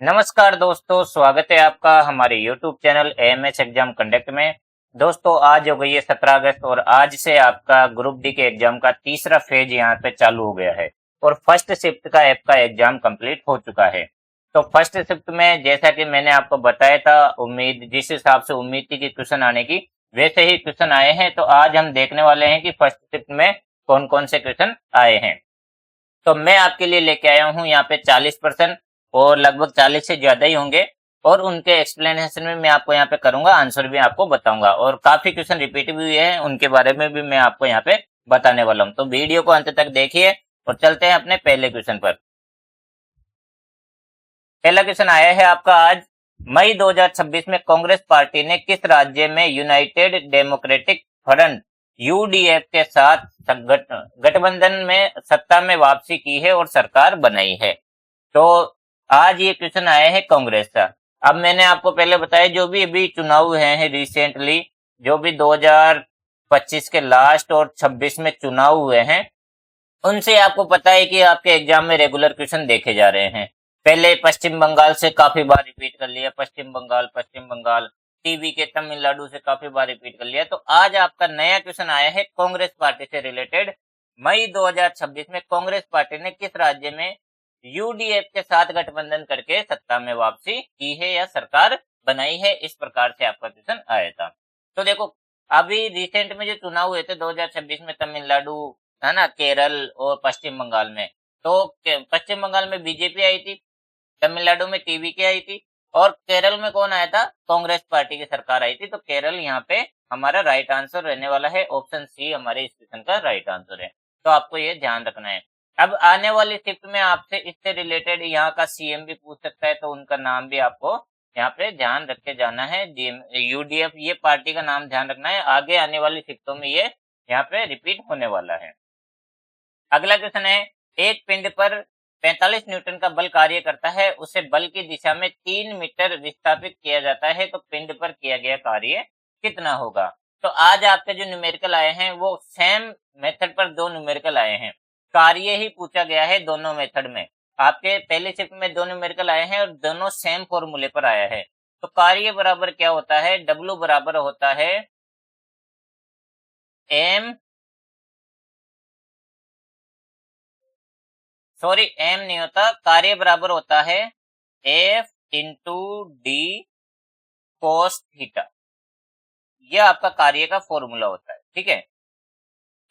नमस्कार दोस्तों, स्वागत है आपका हमारे YouTube channel AMS exam conduct में। दोस्तों, आज हो गई है 17 अगस्त और आज से आपका ग्रुप डी के एग्जाम का तीसरा फेज यहाँ पे चालू हो गया है और फर्स्ट शिफ्ट का आपका एग्जाम कंप्लीट हो चुका है। तो फर्स्ट शिफ्ट में जैसा कि मैंने आपको बताया था, उम्मीद जिस हिसाब से उम्मीद थी कि क्वेश्चन आने की, वैसे ही क्वेश्चन आए हैं। तो आज हम देखने वाले हैं कि फर्स्ट शिफ्ट में कौन कौन से क्वेश्चन आए हैं। तो मैं आपके लिए लेके आया हूँ यहाँ पे 40% और लगभग 40 से ज्यादा ही होंगे और उनके एक्सप्लेनेशन में मैं आपको यहाँ पे करूंगा, आंसर भी आपको बताऊंगा और काफी क्वेश्चन रिपीट भी हुए हैं, उनके बारे में भी मैं आपको यहाँ पे बताने वाला हूँ। तो वीडियो को अंत तक देखिए और चलते हैं अपने पहले क्वेश्चन पर। पहला क्वेश्चन आया है आपका आज, मई 2026 में कांग्रेस पार्टी ने किस राज्य में यूनाइटेड डेमोक्रेटिक फ्रंट यूडीएफ के साथ गठबंधन में सत्ता में वापसी की है और सरकार बनाई है। तो आज ये क्वेश्चन आया है कांग्रेस का। अब मैंने आपको पहले बताया जो भी अभी चुनाव हुए हैं रिसेंटली, जो भी 2025 के लास्ट और 26 में चुनाव हुए हैं, उनसे आपको पता है कि आपके एग्जाम में रेगुलर क्वेश्चन देखे जा रहे हैं। पहले पश्चिम बंगाल से काफी बार रिपीट कर लिया, पश्चिम बंगाल टीवी के तमिलनाडु से काफी बार रिपीट कर लिया। तो आज आपका नया क्वेश्चन आया है कांग्रेस पार्टी से रिलेटेड। मई 2026 में कांग्रेस पार्टी ने किस राज्य में यूडीएफ के साथ गठबंधन करके सत्ता में वापसी की है या सरकार बनाई है, इस प्रकार से आपका क्वेश्चन आया था। तो देखो, अभी रिसेंट में जो चुनाव हुए थे 2026 में, तमिलनाडु है ना, केरल और पश्चिम बंगाल में, तो पश्चिम बंगाल में बीजेपी आई थी, तमिलनाडु में टीवीके आई थी और केरल में कौन आया था, कांग्रेस पार्टी की सरकार आई थी। तो केरल यहाँ पे हमारा राइट आंसर रहने वाला है, ऑप्शन सी हमारे इस क्वेश्चन का राइट आंसर है। तो आपको ये ध्यान रखना है। अब आने वाली शिफ्ट में आपसे इससे रिलेटेड यहाँ का सीएम भी पूछ सकता है, तो उनका नाम भी आपको यहाँ पे ध्यान रख के जाना है। यूडीएफ ये पार्टी का नाम ध्यान रखना है, आगे आने वाली शिफ्टों में ये यहाँ पे रिपीट होने वाला है। अगला क्वेश्चन है, एक पिंड पर 45 न्यूटन का बल कार्य करता है, उसे बल की दिशा में 3 मीटर विस्थापित किया जाता है, तो पिंड पर किया गया कार्य कितना होगा। तो आज आपके जो न्यूमेरिकल आए हैं वो सेम मेथड पर दो न्यूमेरिकल आए हैं, कार्य ही पूछा गया है दोनों मेथड में। आपके पहले शिफ्ट में दो न्यूमेरिकल आए हैं और दोनों सेम फॉर्मूले पर आया है। तो कार्य बराबर क्या होता है, डब्ल्यू बराबर होता है एम, सॉरी एम नहीं होता, कार्य बराबर होता है F into d cos theta. यह आपका कार्य का फॉर्मूला होता है, ठीक है।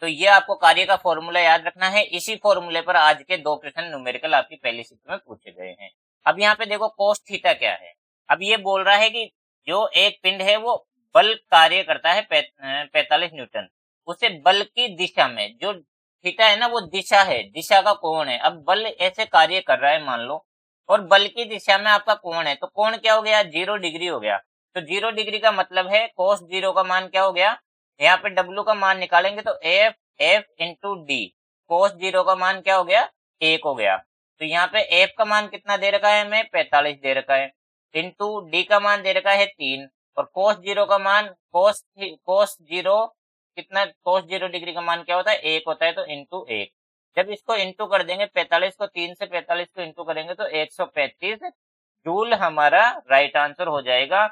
तो ये आपको कार्य का फॉर्मूला याद रखना है। इसी फॉर्मूले पर आज के दो क्वेश्चन न्यूमेरिकल आपकी पहली शिफ्ट में पूछे गए हैं। अब यहाँ पे देखो कोस थीटा क्या है। अब ये बोल रहा है कि जो एक पिंड है वो बल कार्य करता है 45 न्यूटन, उसे बल की दिशा में, जो थीटा है ना वो दिशा है, दिशा का कोण है। अब बल ऐसे कार्य कर रहा है मान लो, और बल की दिशा में आपका कोण है, तो कोण क्या हो गया, 0 डिग्री हो गया। तो 0 डिग्री का मतलब है कोस 0 का मान क्या हो गया, यहाँ पे डब्ल्यू का मान निकालेंगे तो एफ इंटू डी, कोस 0 का मान क्या हो गया, 1 हो गया। तो यहाँ पे एफ का मान कितना दे रखा है हमें, 45 दे रखा है, इंटू डी का मान दे रखा है 3, और कोस 0 का मान, कोस 0 कितना, कोस 0 डिग्री का मान क्या होता है, 1 होता है, तो इंटू 1। जब इसको इंटू कर देंगे 45 को, 3 से 45 को इंटू करेंगे तो 135 जूल हमारा राइट आंसर हो जाएगा।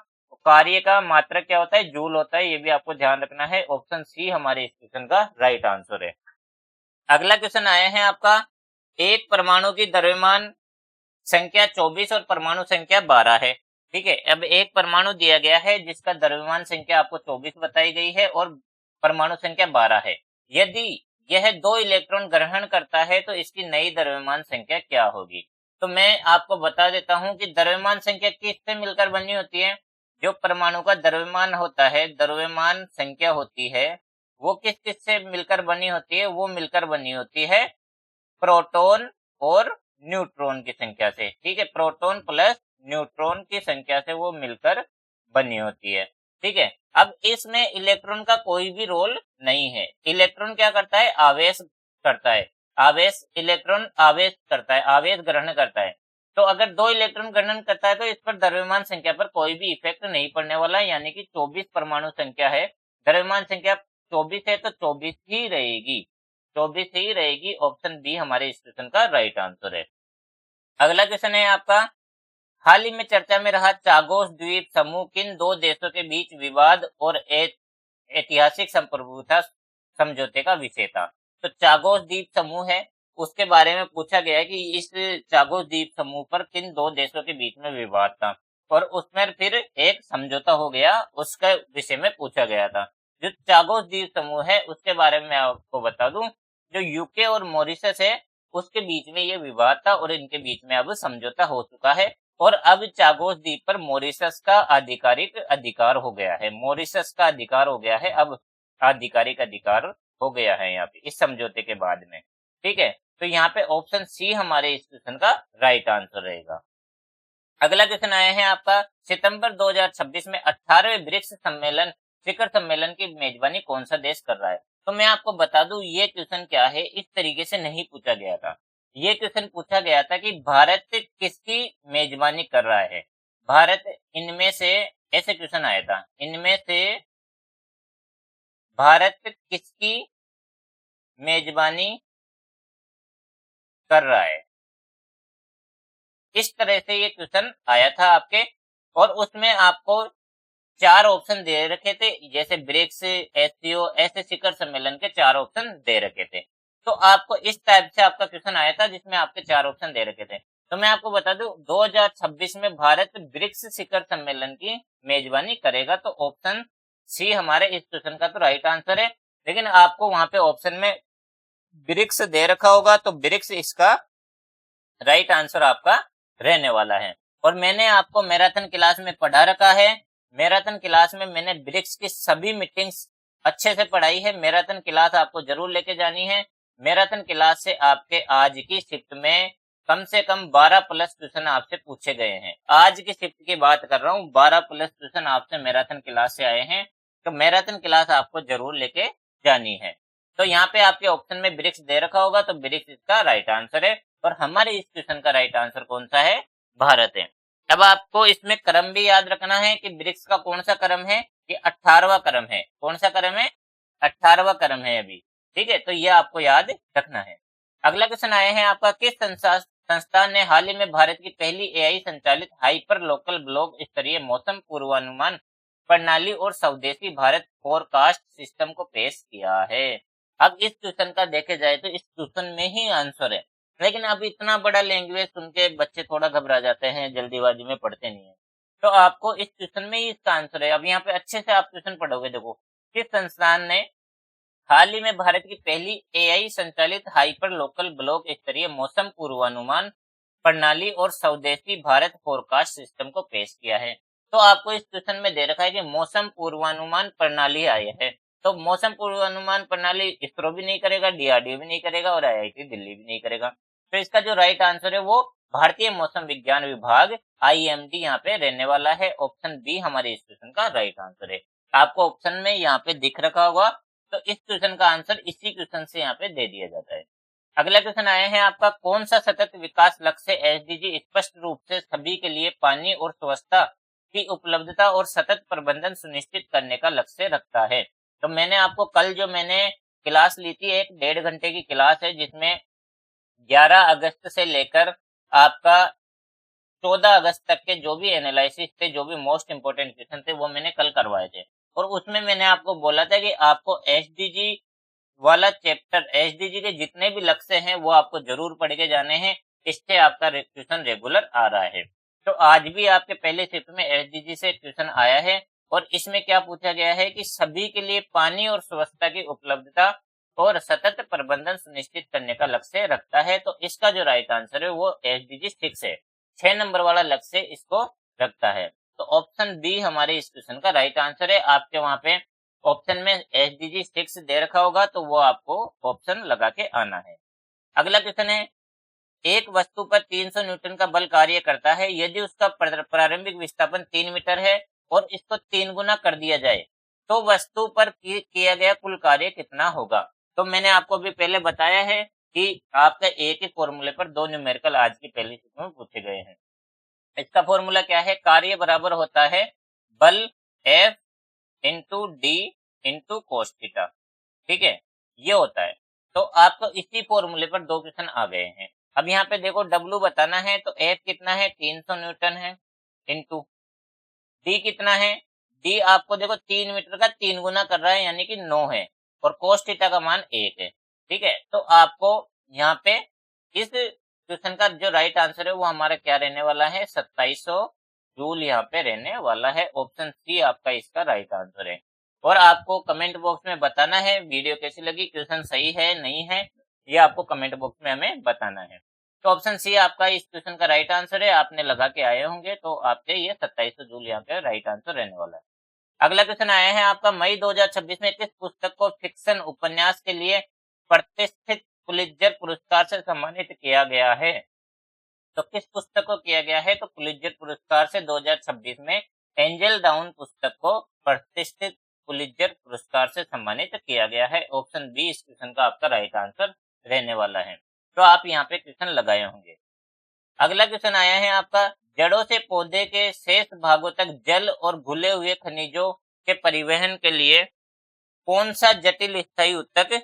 कार्य का मात्रक क्या होता है, जूल होता है, ये भी आपको ध्यान रखना है। ऑप्शन सी हमारे इस क्वेश्चन का राइट आंसर है। अगला क्वेश्चन आया है आपका, एक परमाणु की द्रव्यमान संख्या 24 और परमाणु संख्या 12 है, ठीक है। अब एक परमाणु दिया गया है जिसका द्रव्यमान संख्या आपको 24 बताई गई है और परमाणु संख्या 12 है। यदि यह 2 इलेक्ट्रॉन ग्रहण करता है तो इसकी नई द्रव्यमान संख्या क्या होगी। तो मैं आपको बता देता हूं कि द्रव्यमान संख्या किससे मिलकर बनी होती है, जो परमाणु का द्रव्यमान होता है, द्रव्यमान संख्या होती है, वो किस किस से मिलकर बनी होती है, वो मिलकर बनी होती है प्रोटॉन और न्यूट्रॉन की संख्या से, ठीक है। प्रोटॉन प्लस न्यूट्रॉन की संख्या से वो मिलकर बनी होती है, ठीक है। अब इसमें इलेक्ट्रॉन का कोई भी रोल नहीं है। इलेक्ट्रॉन क्या करता है, आवेश करता है, आवेश, इलेक्ट्रॉन आवेश करता है, आवेश ग्रहण करता है। तो अगर 2 इलेक्ट्रॉन ग्रहण करता है तो इस पर द्रव्यमान संख्या पर कोई भी इफेक्ट नहीं पड़ने वाला है, यानी कि 24 परमाणु संख्या है, द्रव्यमान संख्या 24 है तो 24 ही रहेगी, 24 ही रहेगी। ऑप्शन बी हमारे इस क्वेश्चन का राइट आंसर है। अगला क्वेश्चन है आपका, हाल ही में चर्चा में रहा चागोस द्वीप समूह किन दो देशों के बीच विवाद और ऐतिहासिक संप्रभुता समझौते का विषय था। तो चागोस द्वीप समूह है, उसके बारे में पूछा गया है कि इस चागोस द्वीप समूह पर किन दो देशों के बीच में विवाद था, और उसमें फिर एक समझौता हो गया, उसके विषय में पूछा गया था। जो चागोस द्वीप समूह है उसके बारे में आपको बता दूं, जो यूके और मॉरिशस है उसके बीच में ये विवाद था और इनके बीच में अब समझौता हो चुका है, और अब चागोस द्वीप पर मॉरिशस का आधिकारिक अधिकार हो गया है। मॉरिशस का अधिकार हो गया है, अब आधिकारिक अधिकार हो गया है यहाँ पे इस समझौते के बाद में। ठीक है, तो यहाँ पे ऑप्शन सी हमारे इस क्वेश्चन का राइट आंसर रहेगा। अगला क्वेश्चन आया है आपका, सितंबर 2026 में 18वें ब्रिक्स सम्मेलन शिखर सम्मेलन की मेजबानी कौन सा देश कर रहा है। तो मैं आपको बता दूं ये क्वेश्चन क्या है, इस तरीके से नहीं पूछा गया था। ये क्वेश्चन पूछा गया था कि भारत किसकी मेजबानी कर रहा है। भारत इनमें से, ऐसे क्वेश्चन आया था, इनमें से भारत किसकी मेजबानी कर रहा है, इस तरह से ये क्वेश्चन आया था आपके, और उसमें आपको 4 ऑप्शन दे रखे थे, जैसे ब्रिक्स, एससीओ, ऐसे शिखर सम्मेलन के 4 ऑप्शन दे रखे थे। तो आपको इस टाइप से आपका क्वेश्चन आया था जिसमें आपके 4 ऑप्शन दे रखे थे। तो मैं आपको बता दूं 2026 में भारत ब्रिक्स शिखर सम्मेलन की मेजबानी करेगा, तो ऑप्शन सी हमारे इस क्वेश्चन का तो राइट आंसर है। लेकिन आपको वहां पे ऑप्शन में ब्रिक्स दे रखा होगा, तो ब्रिक्स इसका राइट आंसर आपका रहने वाला है। और मैंने आपको मैराथन क्लास में पढ़ा रखा है, मैराथन क्लास में मैंने ब्रिक्स की सभी मीटिंग्स अच्छे से पढ़ाई है। मैराथन क्लास आपको जरूर लेके जानी है। मैराथन क्लास से आपके आज की शिफ्ट में कम से कम 12 प्लस क्वेश्चन आपसे पूछे गए हैं। आज की शिफ्ट की बात कर रहा हूँ, 12 प्लस क्वेश्चन आपसे मैराथन क्लास से आए हैं, तो मैराथन क्लास आपको जरूर लेके जानी है। तो यहाँ पे आपके ऑप्शन में ब्रिक्स दे रखा होगा, तो ब्रिक्स इसका राइट आंसर है। और हमारे इस क्वेश्चन का राइट आंसर कौन सा है, भारत है। अब आपको इसमें क्रम भी याद रखना है कि ब्रिक्स का कौन सा क्रम है, ये 18वां क्रम है। कौन सा क्रम है, 18वां क्रम है अभी। ठीक है, तो ये आपको याद रखना है। अगला क्वेश्चन आया है आपका, किस संस्थान ने हाल ही में भारत की पहली एआई संचालित हाइपर लोकल ब्लॉक स्तरीय मौसम पूर्वानुमान प्रणाली और स्वदेशी भारत फोरकास्ट सिस्टम को पेश किया है। अब इस क्वेश्चन का देखे जाए तो इस क्वेश्चन में ही आंसर है, लेकिन अब इतना बड़ा लैंग्वेज सुन के बच्चे थोड़ा घबरा जाते हैं, जल्दीबाजी में पढ़ते नहीं है। तो आपको इस क्वेश्चन में ही इसका आंसर है। अब यहाँ पे अच्छे से आप क्वेश्चन पढ़ोगे, देखो किस संस्थान ने हाल ही में भारत की पहली एआई संचालित हाइपर लोकल ब्लॉक स्तरीय मौसम पूर्वानुमान प्रणाली और स्वदेशी भारत फोरकास्ट सिस्टम को पेश किया है। तो आपको इस क्वेश्चन में दे रखा है कि मौसम पूर्वानुमान प्रणाली आई है, तो मौसम पूर्वानुमान प्रणाली इसरो भी नहीं करेगा, डीआरडीओ भी नहीं करेगा, और आईआईटी दिल्ली भी नहीं करेगा। तो इसका जो राइट आंसर है वो भारतीय मौसम विज्ञान विभाग आईएमडी यहाँ पे रहने वाला है। ऑप्शन बी हमारे इस क्वेश्चन का राइट आंसर है। आपको ऑप्शन में यहाँ पे दिख रखा होगा, तो इस क्वेश्चन का आंसर इसी क्वेश्चन से यहाँ पे दे दिया जाता है। अगला क्वेश्चन आया है आपका, कौन सा सतत विकास लक्ष्य एसडीजी स्पष्ट रूप से सभी के लिए पानी और स्वच्छता की उपलब्धता और सतत प्रबंधन सुनिश्चित करने का लक्ष्य रखता है। तो मैंने आपको कल जो मैंने क्लास ली थी, एक 1.5 घंटे की क्लास है, जिसमें 11 अगस्त से लेकर आपका 14 अगस्त तक के जो भी एनालिसिस थे, जो भी मोस्ट इंपोर्टेंट क्वेश्चन थे, वो मैंने कल करवाए थे। और उसमें मैंने आपको बोला था कि आपको एसडीजी वाला चैप्टर, एसडीजी के जितने भी लक्ष्य हैं वो आपको जरूर पढ़ के जाने हैं, इससे आपका क्वेश्चन रेगुलर आ रहा है। तो आज भी आपके पहले शिफ्ट में एसडीजी से क्वेश्चन आया है, और इसमें क्या पूछा गया है कि सभी के लिए पानी और स्वच्छता की उपलब्धता और सतत प्रबंधन सुनिश्चित करने का लक्ष्य रखता है। तो इसका जो राइट आंसर है वो एसडीजी 6 है, 6 नंबर वाला लक्ष्य इसको रखता है। तो ऑप्शन बी हमारे इस क्वेश्चन का राइट आंसर है। आपके वहां पे ऑप्शन में एसडीजी 6 दे रखा होगा, तो वो आपको ऑप्शन लगा के आना है। अगला क्वेश्चन है, एक वस्तु पर 300 न्यूटन का बल कार्य करता है यदि उसका प्रारंभिक विस्थापन 3 मीटर है और इसको 3 गुना कर दिया जाए, तो वस्तु पर किया गया कुल कार्य कितना होगा। तो मैंने आपको भी पहले बताया है कि आपका एक ही फॉर्मूले पर 2 न्यूमेरिकल आज की पहली शिफ्ट में पूछे गए हैं। इसका फॉर्मूला क्या है, कार्य बराबर होता है बल F into D into cos theta. ठीक है, ये होता है। तो आपको इसी फॉर्मूले पर 2 क्वेश्चन आ गए हैं। अब यहाँ पे देखो W बताना है तो F कितना है 300 न्यूटन है, इंटू D कितना है, D आपको देखो 3 मीटर का 3 गुना कर रहा है यानी कि 9 है, और कोस थीटा का मान 1 है। ठीक है, तो आपको यहाँ पे इस क्वेश्चन का जो राइट आंसर है वो हमारा क्या रहने वाला है, 2700 जूल यहाँ पे रहने वाला है। ऑप्शन सी आपका इसका राइट आंसर है। और आपको कमेंट बॉक्स में बताना है वीडियो कैसी लगी, क्वेश्चन सही है नहीं है, ये आपको कमेंट बॉक्स में हमें बताना है। तो ऑप्शन सी आपका इस क्वेश्चन का राइट आंसर है। आपने लगा के आए होंगे तो आपके ये 2700 जूल यहाँ पे राइट आंसर रहने वाला है। अगला क्वेश्चन आया है आपका, मई 2026 में किस पुस्तक को फिक्शन उपन्यास के लिए प्रतिष्ठित पुलित्जर पुरस्कार से सम्मानित किया गया है? तो किस पुस्तक को किया गया है, तो पुलित्जर पुरस्कार से 2026 में एंजल डाउन पुस्तक को प्रतिष्ठित पुलित्जर पुरस्कार से सम्मानित किया गया है। ऑप्शन बी इस क्वेश्चन का आपका राइट आंसर रहने वाला है। तो आप यहाँ पे क्वेश्चन लगाए होंगे। अगला क्वेश्चन आया है आपका, जड़ों से पौधे के शेष भागों तक जल और घुले हुए खनिजों के परिवहन के लिए कौन सा जटिल स्थायी ऊतक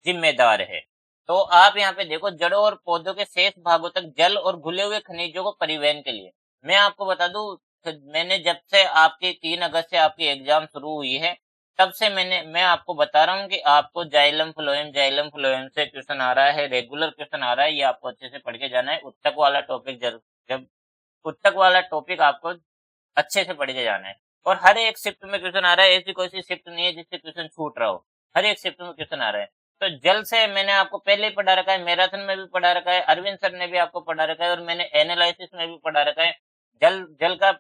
जिम्मेदार है? तो आप यहाँ पे देखो, जड़ों और पौधों के शेष भागों तक जल और घुले हुए खनिजों को परिवहन के लिए, मैं आपको बता दूं, मैंने जब से आपकी 3 अगस्त से आपकी एग्जाम शुरू हुई है तब से मैं आपको बता रहा हूँ कि आपको जाइलम फ्लोएम से क्वेश्चन आ रहा है, रेगुलर क्वेश्चन आ रहा है, ये आपको अच्छे से पढ़ के जाना है। उत्तक वाला टॉपिक जब उत्तक वाला टॉपिक आपको अच्छे से पढ़ के जाना है। और हर एक शिफ्ट में क्वेश्चन आ रहा है, ऐसी कोई सी शिफ्ट नहीं है जिससे क्वेश्चन छूट रहा हो, हर एक शिफ्ट में क्वेश्चन आ रहा है। तो जल से मैंने आपको पहले ही पढ़ा रखा है, मैराथन में भी पढ़ा रखा है, अरविंद सर ने भी आपको पढ़ा रखा है, और मैंने एनालिसिस में भी पढ़ा रखा है। जल का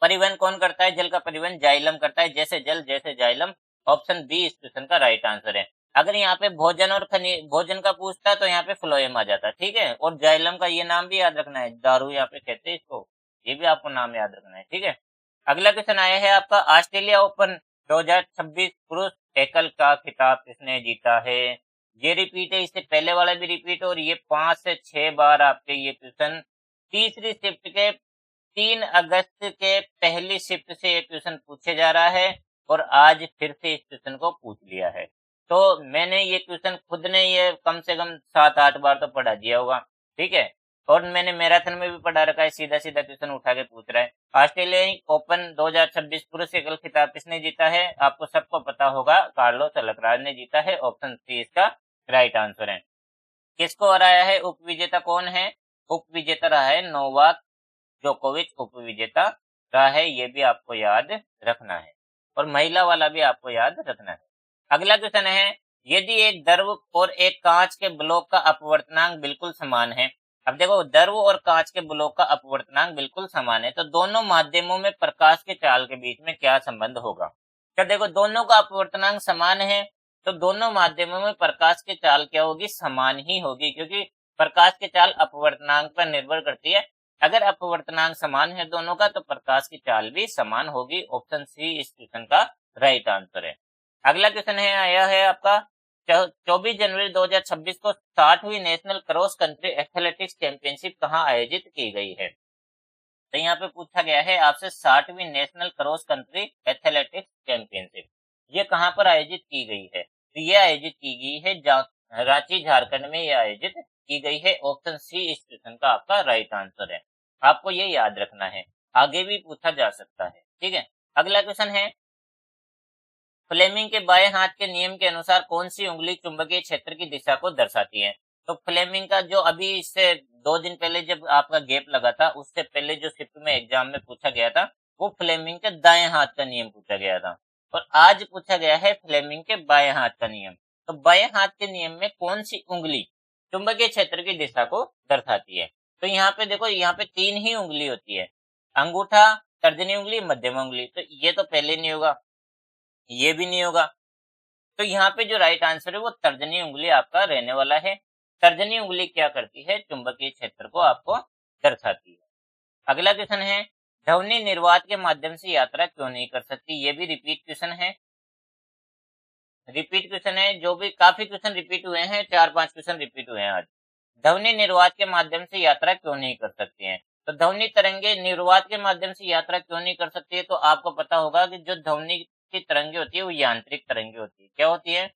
परिवहन कौन करता है, जल का परिवहन जाइलम करता है, जैसे जल जैसे जाइलम। ऑप्शन बी इस क्वेश्चन का राइट आंसर है। अगर यहाँ पे भोजन का पूछता तो यहाँ पे फ्लोएम आ जाता, ठीक है। और जाइलम का ये नाम भी याद रखना है, दारू यहाँ पे कहते हैं इसको, ये भी आपको नाम याद रखना है, ठीक है। अगला क्वेश्चन आया है आपका, ऑस्ट्रेलिया ओपन 2026 पुरुष एकल का खिताब किसने जीता है? ये रिपीट है, इससे पहले वाला भी रिपीट, और ये 5 से 6 बार आपके ये क्वेश्चन तीसरी शिफ्ट के 3 अगस्त के पहली शिफ्ट से ये क्वेश्चन पूछे जा रहा है, और आज फिर से इस क्वेश्चन को पूछ लिया है। तो मैंने ये क्वेश्चन खुद ने ये कम से कम 7-8 बार तो पढ़ा दिया होगा, ठीक है। और मैंने मैराथन में भी पढ़ा रखा है, सीधा सीधा क्वेश्चन उठा के पूछ रहा है। ऑस्ट्रेलियाई ओपन 2026 पुरुष एकल खिताब किसने जीता है? आपको सबको पता होगा, कार्लोस अलकराज ने जीता है। ऑप्शन सी इसका राइट आंसर है। किसको हराया है? उपविजेता कौन है? उपविजेता रहा है नोवाक जोकोविच, उपविजेता रहा है, ये भी आपको याद रखना है। और महिला वाला भी आपको याद रखना है। अगला क्वेश्चन है, यदि एक द्रव और एक कांच के ब्लॉक का अपवर्तनांक बिल्कुल समान है। अब देखो, द्रव और कांच के ब्लॉक का अपवर्तनांक बिल्कुल समान है, तो दोनों माध्यमों में प्रकाश के चाल के बीच में क्या संबंध होगा? तो देखो, दोनों का अपवर्तनांक समान है तो दोनों माध्यमों में प्रकाश की चाल क्या होगी? समान ही होगी, क्योंकि प्रकाश की चाल अपवर्तनांक पर निर्भर करती है। अगर अपवर्तनांक समान है दोनों का तो प्रकाश की चाल भी समान होगी। ऑप्शन सी इस क्वेश्चन का राइट आंसर है। अगला क्वेश्चन है आया है आपका, 24 जनवरी 2026 को 60वीं national cross country athletics championship कहाँ आयोजित की गई है? तो यहाँ पे पूछा गया है आपसे, 60वीं national cross country athletics championship ये कहाँ पर आयोजित की गई है? तो ये आयोजित की गई है रांची, झारखंड में ये आयोजित की गई है। ऑप्शन सी इस क्वेश्चन का आपका राइट आंसर है। आपको ये याद रखना है, आगे भी पूछा जा सकता है, ठीक है। अगला क्वेश्चन है, फ्लेमिंग के बाएं हाथ के नियम के अनुसार कौन सी उंगली चुंबकीय क्षेत्र की दिशा को दर्शाती है? तो फ्लेमिंग का जो अभी इससे 2 दिन पहले जब आपका गैप लगा था, उससे पहले जो शिफ्ट में एग्जाम में पूछा गया था वो फ्लेमिंग के दाएं हाथ का नियम पूछा गया था, और आज पूछा गया है फ्लेमिंग के बाएं हाथ का नियम। तो बाएं हाथ के नियम में कौन सी उंगली चुंबकीय क्षेत्र की दिशा को दर्शाती है? तो यहाँ पे देखो, यहाँ पे 3 ही उंगली होती है, अंगूठा, तर्जनी उंगली, मध्यमा उंगली। तो ये तो पहले नहीं होगा, ये भी नहीं होगा, तो यहाँ पे जो राइट आंसर है वो तर्जनी उंगली आपका रहने वाला है। तर्जनी उंगली क्या करती है? चुंबकीय क्षेत्र को आपको दर्शाती है। अगला क्वेश्चन है, ध्वनि निर्वात के माध्यम से यात्रा क्यों नहीं कर सकती? ये भी रिपीट क्वेश्चन है, रिपीट क्वेश्चन है, जो भी काफी क्वेश्चन रिपीट हुए हैं, 4-5 क्वेश्चन रिपीट हुए हैं आज। ध्वनि निर्वात के माध्यम से यात्रा क्यों नहीं कर सकती हैं? तो ध्वनि तरंगे निर्वात के माध्यम से यात्रा क्यों नहीं कर सकती है? तो आपको पता होगा कि जो ध्वनि की तरंगे होती है वो यांत्रिक तरंगे होती है। क्या होती है?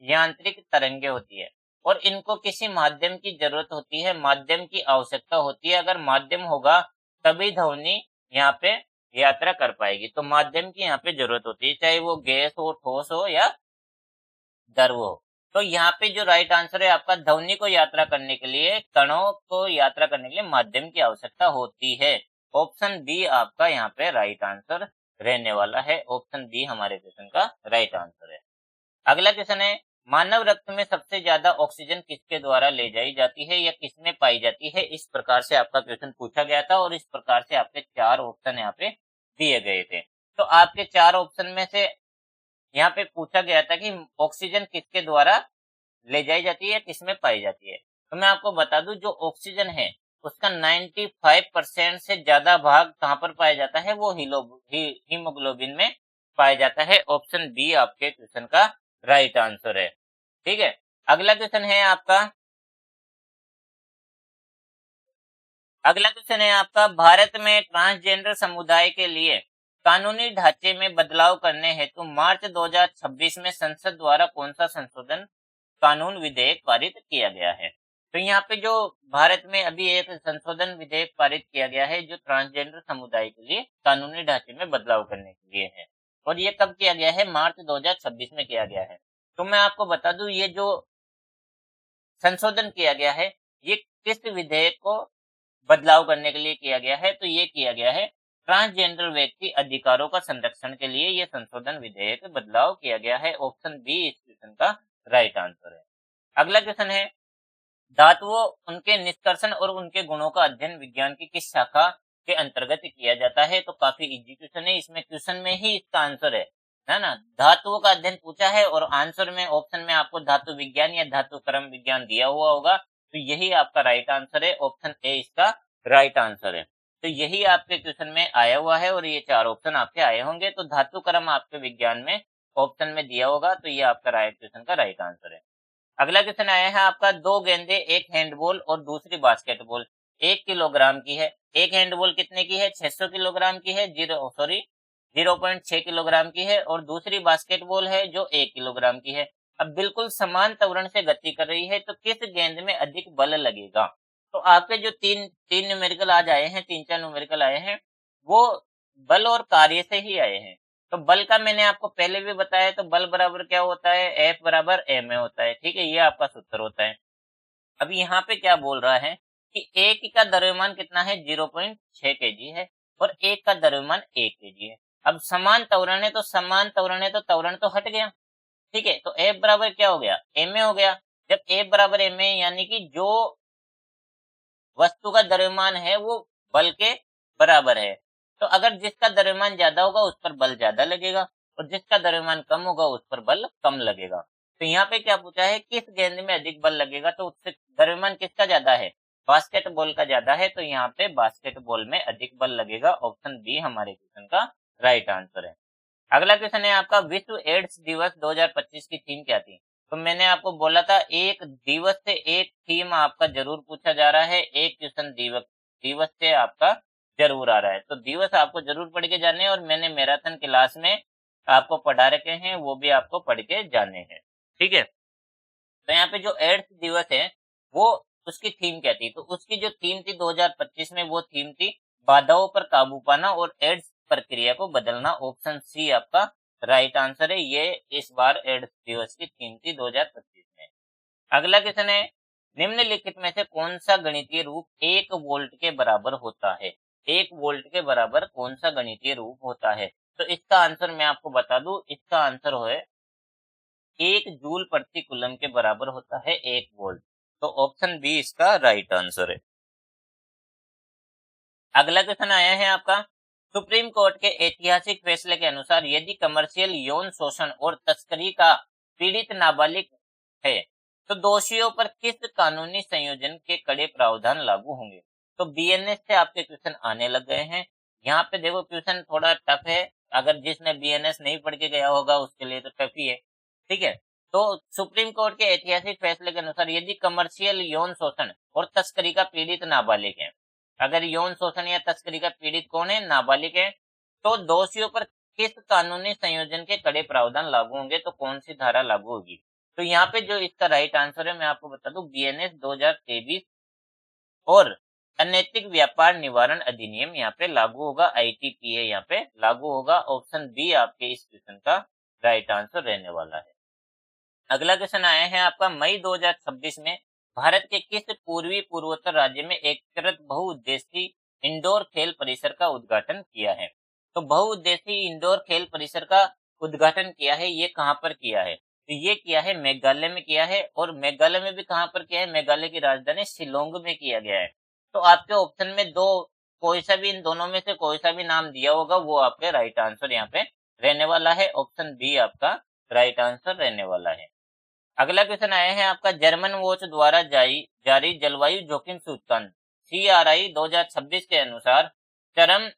यांत्रिक तरंगे होती है। और इनको किसी माध्यम की जरूरत होती है, माध्यम की आवश्यकता होती है। अगर माध्यम होगा तभी ध्वनि यहाँ पे यात्रा कर पाएगी। तो माध्यम की यहाँ पे जरूरत होती है, चाहे वो गैस हो, ठोस हो या द्रव हो। तो यहाँ पे जो राइट आंसर है आपका, ध्वनि को यात्रा करने के लिए, कणों को यात्रा करने के लिए माध्यम की आवश्यकता होती है। ऑप्शन बी आपका यहाँ पे राइट आंसर रहने वाला है। ऑप्शन बी हमारे क्वेश्चन का राइट आंसर है। अगला क्वेश्चन है, मानव रक्त में सबसे ज्यादा ऑक्सीजन किसके द्वारा ले जाई जाती है या किसमें पाई जाती है? इस प्रकार से आपका क्वेश्चन पूछा गया था और इस प्रकार से आपके 4 ऑप्शन यहाँ पे दिए गए थे। तो आपके 4 ऑप्शन में से यहाँ पे पूछा गया था कि ऑक्सीजन किसके द्वारा ले जाई जाती है, किसमें पाई जाती है। तो मैं आपको बता दूं, जो ऑक्सीजन है उसका 95% से ज्यादा भाग कहाँ पर पाया जाता है? वो हीमोग्लोबिन में पाया जाता है। ऑप्शन बी आपके क्वेश्चन का राइट आंसर है। ठीक है, अगला क्वेश्चन है आपका, भारत में ट्रांसजेंडर समुदाय के लिए कानूनी ढांचे में बदलाव करने हेतु मार्च 2026 में संसद द्वारा कौन सा संशोधन कानून विधेयक पारित किया गया है? तो यहाँ पे जो भारत में अभी एक संशोधन विधेयक पारित किया गया है जो ट्रांसजेंडर समुदाय के लिए कानूनी ढांचे में बदलाव करने के लिए है, और ये कब किया गया है? मार्च 2026 में किया गया है। तो मैं आपको बता दूं, ये जो संशोधन किया गया है ये किस विधेयक को बदलाव करने के लिए किया गया है? तो ये किया गया है ट्रांसजेंडर व्यक्ति अधिकारों का संरक्षण के लिए ये संशोधन विधेयक बदलाव किया गया है। ऑप्शन बी इस क्वेश्चन का राइट आंसर है। अगला क्वेश्चन है, धातुओं, उनके निष्कर्षण और उनके गुणों का अध्ययन विज्ञान की किस शाखा के अंतर्गत किया जाता है? तो काफी इजी क्वेश्चन है, इसमें क्वेश्चन में ही इसका आंसर है ना। धातुओं का अध्ययन पूछा है और आंसर में ऑप्शन में आपको धातु विज्ञान या धातु क्रम विज्ञान दिया हुआ होगा, तो यही आपका राइट आंसर है। ऑप्शन ए इसका राइट आंसर है। तो यही आपके क्वेश्चन में आया हुआ है और ये 4 ऑप्शन आपके आए होंगे। तो धातु क्रम आपके विज्ञान में ऑप्शन में दिया होगा, तो ये आपका राइट क्वेश्चन का राइट आंसर है। अगला क्वेश्चन आया है आपका, 2 गेंदे, एक हैंडबॉल और दूसरी बास्केटबॉल 1 किलोग्राम की है। एक हैंडबॉल कितने की है? 600 किलोग्राम की है, 0.6 किलोग्राम की है, और दूसरी बास्केटबॉल है जो 1 किलोग्राम की है। अब बिल्कुल समान त्वरण से गति कर रही है, तो किस गेंद में अधिक बल लगेगा? तो आपके जो तीन न्यूमेरिकल आज आए हैं, 3-4 न्यूमेरिकल आए हैं, वो बल और कार्य से ही आए हैं। तो बल का मैंने आपको पहले भी बताया, तो बल बराबर क्या होता है? एफ बराबर एम ए होता है। ठीक है, ये आपका सूत्र होता है। अब यहाँ पे क्या बोल रहा है कि एक का द्रव्यमान कितना है? 0.6 केजी है और एक का द्रव्यमान 1 केजी है। अब समान त्वरण है, तो समान त्वरण है तो त्वरण तो हट गया। ठीक है, तो एफ बराबर क्या हो गया? एम ए हो गया। जब एफ बराबर एम ए, यानी कि जो वस्तु का द्रव्यमान है वो बल के बराबर है। तो अगर जिसका द्रव्यमान ज्यादा होगा उस पर बल ज्यादा लगेगा और जिसका द्रव्यमान कम होगा उस पर बल कम लगेगा। तो यहाँ पे क्या पूछा है? किस गेंद में अधिक बल लगेगा? तो उससे द्रव्यमान किसका ज्यादा है? बास्केटबॉल का ज्यादा है, तो यहाँ पे बास्केटबॉल में अधिक बल लगेगा। ऑप्शन बी हमारे क्वेश्चन का राइट आंसर है। अगला क्वेश्चन है आपका, विश्व एड्स दिवस 2025 की थीम क्या थी? तो मैंने आपको बोला था एक दिवस से एक थीम आपका जरूर पूछा जा रहा है, एक क्वेश्चन दिवस से आपका जरूर आ रहा है। तो दिवस आपको जरूर पढ़ के जाने हैं और मैंने मैराथन क्लास में आपको पढ़ा रखे हैं, वो भी आपको पढ़ के जाने हैं। ठीक है, तो यहाँ पे जो एड्स दिवस है वो उसकी थीम क्या थी? तो उसकी जो थीम थी 2025 में, वो थीम थी बाधाओं पर काबू पाना और एड्स प्रक्रिया को बदलना। ऑप्शन सी आपका राइट आंसर है। ये इस बार एड्स दिवस की थीम थी 2025 में। अगला क्वेश्चन है, निम्नलिखित में से कौन सा गणितीय रूप 1 वोल्ट के बराबर होता है? 1 वोल्ट के बराबर कौन सा गणितीय रूप होता है? तो इसका आंसर मैं आपको बता दूं, इसका आंसर है 1 जूल प्रति कूलम के बराबर होता है 1 वोल्ट। तो ऑप्शन बी इसका राइट आंसर है। अगला क्वेश्चन आया है आपका, सुप्रीम कोर्ट के ऐतिहासिक फैसले के अनुसार यदि कमर्शियल यौन शोषण और तस्करी का पीड़ित नाबालिग है तो दोषियों पर किस कानूनी संयोजन के कड़े प्रावधान लागू होंगे? तो बीएनएस से आपके क्वेश्चन आने लग गए हैं। यहाँ पे देखो क्वेश्चन थोड़ा टफ है, अगर जिसने बीएनएस नहीं पढ़ के गया होगा उसके लिए तो टफ ही है। ठीक है, तो सुप्रीम कोर्ट के ऐतिहासिक फैसले के अनुसार यदि कमर्शियल यौन शोषण और तस्करी का पीड़ित नाबालिग है, अगर यौन शोषण या तस्करी का पीड़ित कौन है? नाबालिग है, तो दोषियों पर किस कानूनी संयोजन के कड़े प्रावधान लागू होंगे? तो कौन सी धारा लागू होगी? तो यहाँ पे जो इसका राइट आंसर है मैं आपको बता दूं बीएनएस 2023 और अनैतिक व्यापार निवारण अधिनियम यहाँ पे लागू होगा, आईटीपीए यहाँ पे लागू होगा। ऑप्शन बी आपके इस क्वेश्चन का राइट आंसर रहने वाला है। अगला क्वेश्चन आया है आपका मई 2026 में भारत के किस पूर्वी पूर्वोत्तर राज्य में एकीकृत बहुउद्देशीय इंडोर खेल परिसर का उद्घाटन किया है? तो बहुउद्देशीय इंडोर खेल परिसर का उद्घाटन किया है, ये कहाँ पर किया है? तो ये किया है मेघालय में किया है, और मेघालय में भी कहाँ पर किया है? मेघालय की राजधानी शिलोंग में किया गया है। तो आपके ऑप्शन में दो, कोई सा भी इन दोनों में से कोई सा भी नाम दिया होगा वो आपके राइट आंसर यहाँ पे रहने वाला है। ऑप्शन बी आपका राइट आंसर रहने वाला है। अगला क्वेश्चन आया है आपका जर्मन वॉच द्वारा जारी जलवायु जोखिम सूचकांक CRI 2026 के अनुसार चरम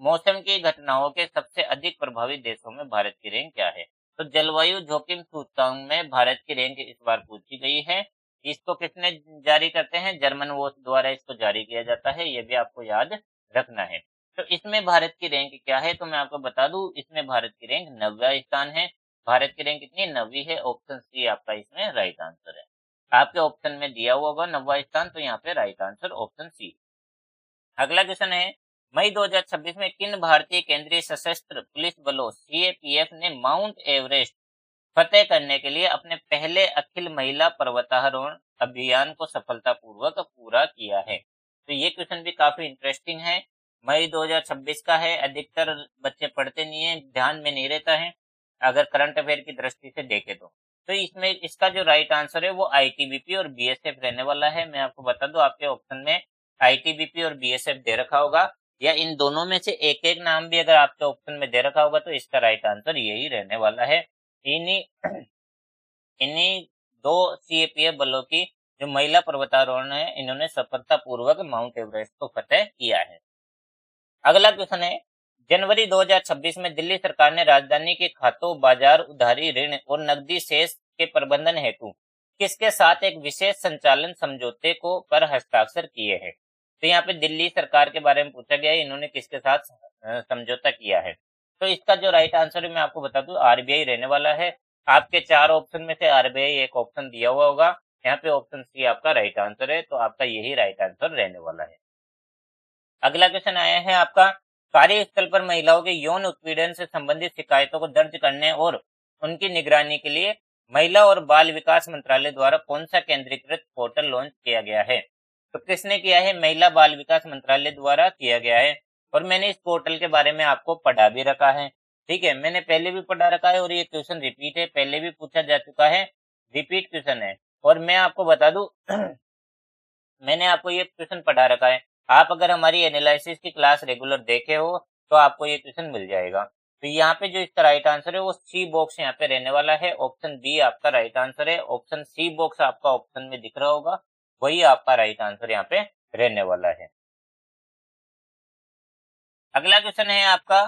मौसम की घटनाओं के सबसे अधिक प्रभावित देशों में भारत की रैंक क्या है? तो जलवायु जोखिम सूचकांक में भारत की रैंक इस बार पूछी गई है। इसको किसने जारी करते हैं? जर्मन वॉच द्वारा इसको जारी किया जाता है, ये भी आपको याद रखना है। तो इसमें भारत की रैंक क्या है? तो मैं आपको बता दूं, इसमें भारत की रैंक 90वां स्थान है। भारत की रैंक कितनी? 90वीं है। ऑप्शन सी आपका इसमें राइट आंसर है। आपके ऑप्शन में दिया हुआ होगा 90वां स्थान, तो यहाँ पे राइट आंसर ऑप्शन सी। अगला क्वेश्चन है मई 2026 में किन भारतीय केंद्रीय सशस्त्र पुलिस बलों CAPF ने माउंट एवरेस्ट फतेह करने के लिए अपने पहले अखिल महिला पर्वतारोहण अभियान को सफलतापूर्वक पूरा किया है? तो ये क्वेश्चन भी काफी इंटरेस्टिंग है। मई 2026 का है, अधिकतर बच्चे पढ़ते नहीं है, ध्यान में नहीं रहता है अगर करंट अफेयर की दृष्टि से देखे तो इसमें इसका जो राइट आंसर है वो ITBP और BSF रहने वाला है। मैं आपको बता दूं, आपके ऑप्शन में ITBP और BSF दे रखा होगा, या इन दोनों में से एक एक नाम भी अगर आपके ऑप्शन में दे रखा होगा तो इसका राइट आंसर यही रहने वाला है। इन्हीं इन्हीं दो CAPF बलों की जो महिला पर्वतारोहण है, इन्होंने सफलतापूर्वक माउंट एवरेस्ट को फतेह किया है। अगला क्वेश्चन है जनवरी 2026 में दिल्ली सरकार ने राजधानी के खातों, बाजार, उधारी, ऋण और नकदी शेष के प्रबंधन हेतु किसके साथ एक विशेष संचालन समझौते को पर हस्ताक्षर किए हैं? तो यहाँ पे दिल्ली सरकार के बारे में पूछा गया है, इन्होंने किसके साथ समझौता किया है? तो इसका जो राइट आंसर है मैं आपको बता दूं RBI रहने वाला है। आपके चार ऑप्शन में से RBI एक ऑप्शन दिया हुआ होगा, यहाँ पे ऑप्शन सी आपका राइट आंसर है, तो आपका यही राइट आंसर रहने वाला है। अगला क्वेश्चन आया है आपका कार्यस्थल पर महिलाओं के यौन उत्पीड़न से संबंधित शिकायतों को दर्ज करने और उनकी निगरानी के लिए महिला और बाल विकास मंत्रालय द्वारा कौन सा केंद्रीकृत पोर्टल लॉन्च किया गया है? तो किसने किया है? महिला बाल विकास मंत्रालय द्वारा किया गया है, और मैंने इस पोर्टल के बारे में आपको पढ़ा भी रखा है। ठीक है, मैंने पहले भी पढ़ा रखा है और ये क्वेश्चन रिपीट है, पहले भी पूछा जा चुका है, रिपीट क्वेश्चन है। और मैं आपको बता दूं मैंने आपको ये क्वेश्चन पढ़ा रखा है, आप अगर हमारी एनालिसिस की क्लास रेगुलर देखे हो तो आपको ये क्वेश्चन मिल जाएगा। तो यहाँ पे जो इसका राइट आंसर है वो सी बॉक्स यहाँ पे रहने वाला है। ऑप्शन बी आपका राइट आंसर है। ऑप्शन सी बॉक्स आपका ऑप्शन में दिख रहा होगा, वही आपका राइट आंसर यहाँ पे रहने वाला है। अगला क्वेश्चन है आपका,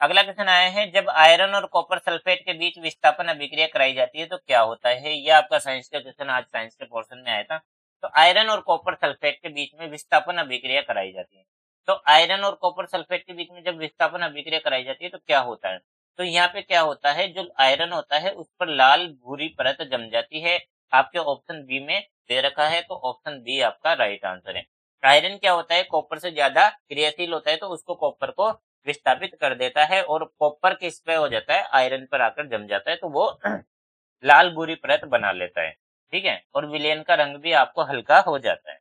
अगला क्वेश्चन आया है जब आयरन और कॉपर सल्फेट के बीच विस्थापन अभिक्रिया कराई जाती है तो क्या होता है? ये आपका साइंस का क्वेश्चन आज साइंस के पोर्शन में आया था। तो आयरन और कॉपर सल्फेट के बीच में विस्थापन अभिक्रिया कराई जाती है। तो आयरन और कॉपर सल्फेट के बीच में जब विस्थापन अभिक्रिया कराई जाती है तो क्या होता है? तो यहाँ पे क्या होता है, जो आयरन होता है उस पर लाल भूरी परत जम जाती है। आपके ऑप्शन बी में दे रखा है, तो ऑप्शन बी आपका राइट आंसर है। आयरन क्या होता है, कॉपर से ज्यादा क्रियाशील होता है, तो उसको कॉपर को विस्थापित कर देता है, और कॉपर किस पे हो जाता है? आयरन पर आकर जम जाता है, तो वो लाल बुरी परत बना लेता है। ठीक है, और विलेन का रंग भी आपको हल्का हो जाता है।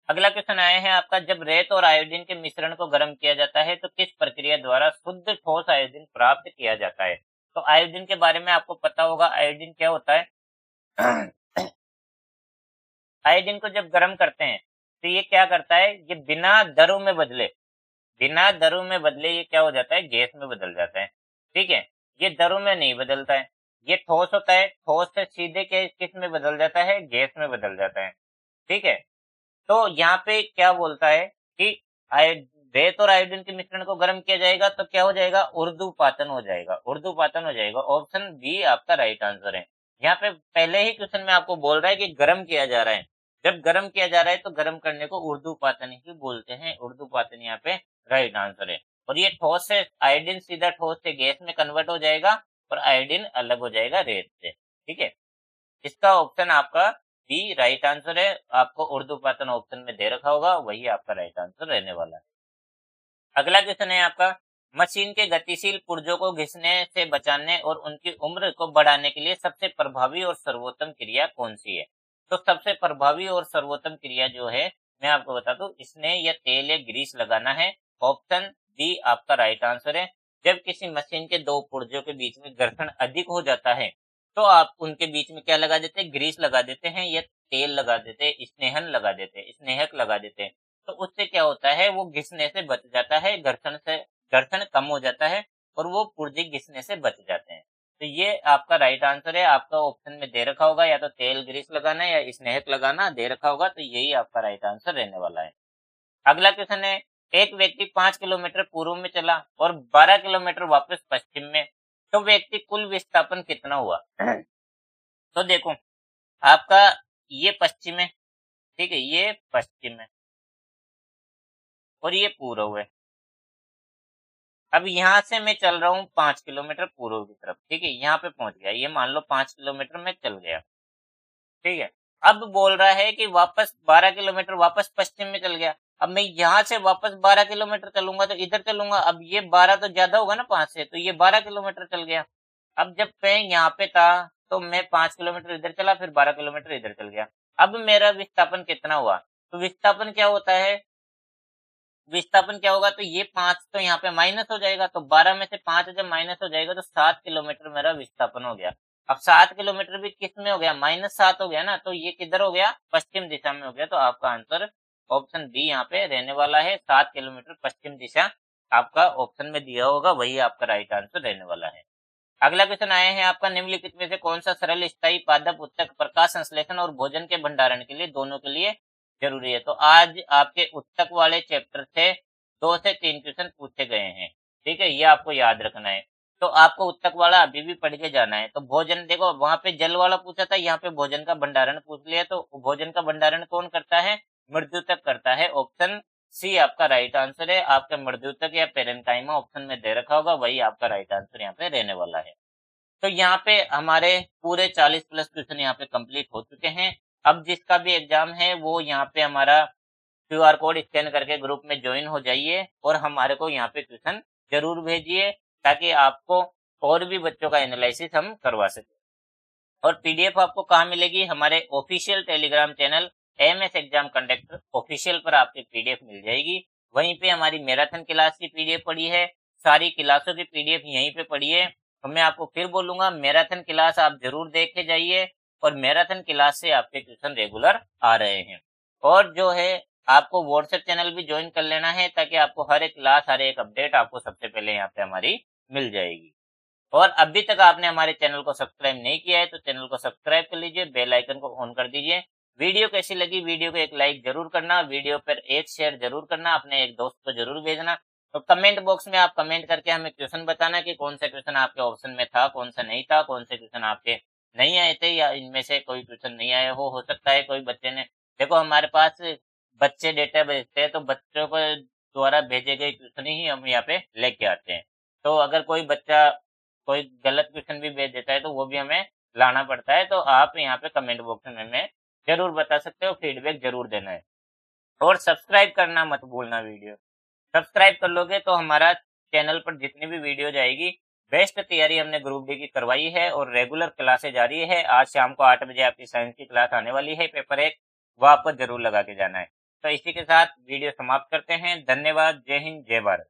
अगला क्वेश्चन आया है आपका जब रेत और आयोडीन के मिश्रण को गर्म किया जाता है तो किस प्रक्रिया द्वारा शुद्ध ठोस आयोडीन प्राप्त किया जाता है? तो आयोडीन के बारे में आपको पता होगा, आयोडीन क्या होता है? आयोडीन को जब गर्म करते हैं तो ये क्या करता है, ये बिना दरों में बदले ये क्या हो जाता है? गैस में बदल जाता है। ठीक है, ये दरों में नहीं बदलता है, ये ठोस होता है, ठोस से सीधे किस में बदल जाता है? गैस में बदल जाता है। ठीक है, तो यहाँ पे क्या बोलता है कि रेत और आयोडीन के मिश्रण को गर्म किया जाएगा तो क्या हो जाएगा? उर्ध्वपातन हो जाएगा, उर्ध्वपातन हो जाएगा। ऑप्शन बी आपका राइट आंसर है। यहाँ पे पहले ही क्वेश्चन में आपको बोल रहा है कि गर्म किया जा रहा है, जब गर्म किया जा रहा है तो गर्म करने को उर्ध्वपातन ही बोलते हैं। उर्ध्वपातन यहाँ पे राइट आंसर है। और ये ठोस से आयोडीन सीधा ठोस से गैस में कन्वर्ट हो जाएगा और आयोडीन अलग हो जाएगा रेत से। ठीक है, इसका ऑप्शन आपका बी राइट आंसर है। आपको उर्ध्वपातन ऑप्शन में दे रखा होगा, वही आपका राइट आंसर रहने वाला है। अगला क्वेश्चन है आपका, मशीन के गतिशील पुर्जों को घिसने से बचाने और उनकी उम्र को बढ़ाने के लिए सबसे प्रभावी और सर्वोत्तम क्रिया कौन सी है? तो सबसे प्रभावी और सर्वोत्तम क्रिया जो है मैं आपको बता दूं, इसने या तेल या ग्रीस लगाना है। ऑप्शन बी आपका राइट आंसर है। जब किसी मशीन के दो पुर्जों के बीच में घर्षण अधिक हो जाता है तो आप उनके बीच में क्या लगा देते हैं? ग्रीस लगा देते हैं या तेल लगा देते हैं, स्नेहन लगा देते हैं, स्नेहक लगा देते हैं। तो उससे क्या होता है, वो घिसने से बच जाता है, घर्षण कम हो जाता है और वो पुर्जे घिसने से बच जाते हैं। तो ये आपका राइट आंसर है। आपका ऑप्शन में दे रखा होगा या तो तेल ग्रीस लगाना या स्नेहक लगाना दे रखा होगा, तो यही आपका राइट आंसर रहने वाला है। अगला क्वेश्चन है, एक व्यक्ति 5 किलोमीटर पूर्व में चला और 12 किलोमीटर वापस पश्चिम में, तो व्यक्ति कुल विस्थापन कितना हुआ? तो देखो, आपका ये पश्चिम है, ठीक है, ये पश्चिम है और ये पूर्व है। अब यहाँ से मैं चल रहा हूँ 5 किलोमीटर पूर्व की तरफ, ठीक है, यहाँ पे पहुंच गया। ये मान लो 5 किलोमीटर में चल गया, ठीक है। अब बोल रहा है कि वापस 12 किलोमीटर वापस पश्चिम में चल गया। अब मैं यहाँ से वापस 12 किलोमीटर चलूंगा तो इधर चलूंगा। अब ये 12 तो ज्यादा होगा ना 5 से, तो ये 12 किलोमीटर चल गया। अब जब मैं यहाँ पे था तो मैं 5 किलोमीटर इधर चला, फिर 12 किलोमीटर इधर चल गया। अब मेरा विस्थापन कितना हुआ? तो विस्थापन क्या होता है, विस्थापन क्या होगा? तो ये 5 तो यहाँ पे माइनस हो जाएगा, तो 12 में से 5 जब माइनस हो जाएगा तो 7 किलोमीटर मेरा विस्थापन हो गया। अब 7 किलोमीटर भी किस में हो गया? -7 हो गया ना, तो ये किधर हो गया? पश्चिम दिशा में हो गया। तो आपका आंसर ऑप्शन बी यहाँ पे रहने वाला है। 7 किलोमीटर पश्चिम दिशा आपका ऑप्शन में दिया होगा, वही आपका राइट आंसर रहने वाला है। अगला क्वेश्चन आया है आपका, निम्नलिखित में से कौन सा सरल स्थायी पादप उत्तक प्रकाश संश्लेषण और भोजन के भंडारण के लिए दोनों के लिए जरूरी है? तो आज आपके उत्तक वाले चैप्टर से 2 से 3 क्वेश्चन पूछे गए हैं, ठीक है, ये आपको याद रखना है। तो आपको उत्तक वाला अभी भी पढ़ के जाना है। तो भोजन, देखो वहां पे जल वाला पूछा था, यहाँ पे भोजन का भंडारण पूछ लिया। तो भोजन का भंडारण कौन करता है? मृत्युतक करता है। ऑप्शन सी आपका राइट आंसर है। आपका मृत्युतक या पेरेंकाइमा ऑप्शन में दे रखा होगा, वही आपका राइट आंसर यहाँ पे रहने वाला है। तो यहाँ पे हमारे पूरे 40 प्लस क्वेश्चन यहाँ पे कंप्लीट हो चुके हैं। अब जिसका भी एग्जाम है वो यहाँ पे हमारा क्यूआर कोड स्कैन करके ग्रुप में ज्वाइन हो जाइए और हमारे को यहाँ पे क्वेश्चन जरूर भेजिए, ताकि आपको और भी बच्चों का एनालिसिस हम करवा सके। और पीडीएफ आपको कहाँ मिलेगी? हमारे official Telegram channel MS exam conductor official पर आपकी पीडीएफ मिल जाएगी। वहीं पे हमारी मैराथन क्लास की पीडीएफ पड़ी है, सारी क्लासों की पीडीएफ यहीं पे पड़ी है। तो मैं आपको फिर बोलूंगा, मैराथन क्लास आप जरूर देख के जाइए और मैराथन क्लास से आपके क्वेश्चन रेगुलर आ रहे हैं। और जो है आपको व्हाट्सएप चैनल भी ज्वाइन कर लेना है, ताकि आपको हर एक क्लास, हर एक अपडेट आपको सबसे पहले यहाँ पे हमारी मिल जाएगी। और अभी तक आपने हमारे चैनल को सब्सक्राइब नहीं किया है तो चैनल को सब्सक्राइब कर लीजिए, बेल आइकन को ऑन कर दीजिए। वीडियो कैसी लगी, वीडियो को एक लाइक जरूर करना, वीडियो पर एक शेयर जरूर करना, अपने एक दोस्त को जरूर भेजना। तो कमेंट बॉक्स में आप कमेंट करके हमें क्वेश्चन बताना कि कौन सा क्वेश्चन आपके ऑप्शन में था, कौन सा नहीं था, कौन से क्वेश्चन आपके नहीं आए थे, या इनमें से कोई क्वेश्चन नहीं आया हो सकता है कोई बच्चे ने, देखो हमारे पास बच्चे डेटा भेजते हैं तो बच्चों को द्वारा भेजे गए क्वेश्चन ही हम यहाँ पे लेके आते हैं। तो अगर कोई बच्चा कोई गलत क्वेश्चन भी भेज देता है तो वो भी हमें लाना पड़ता है। तो आप यहाँ पे कमेंट बॉक्स में हमें जरूर बता सकते हो, फीडबैक जरूर देना है। और सब्सक्राइब करना मत भूलना। वीडियो सब्सक्राइब कर लोगे तो हमारा चैनल पर जितनी भी वीडियो जाएगी, बेस्ट तैयारी हमने ग्रुप डी की करवाई है और रेगुलर क्लासेज जारी है। आज शाम को 8 बजे आपकी साइंस की क्लास आने वाली है, पेपर 1, वो आपको जरूर लगा के जाना है। तो इसी के साथ वीडियो समाप्त करते हैं। धन्यवाद। जय हिंद, जय भारत।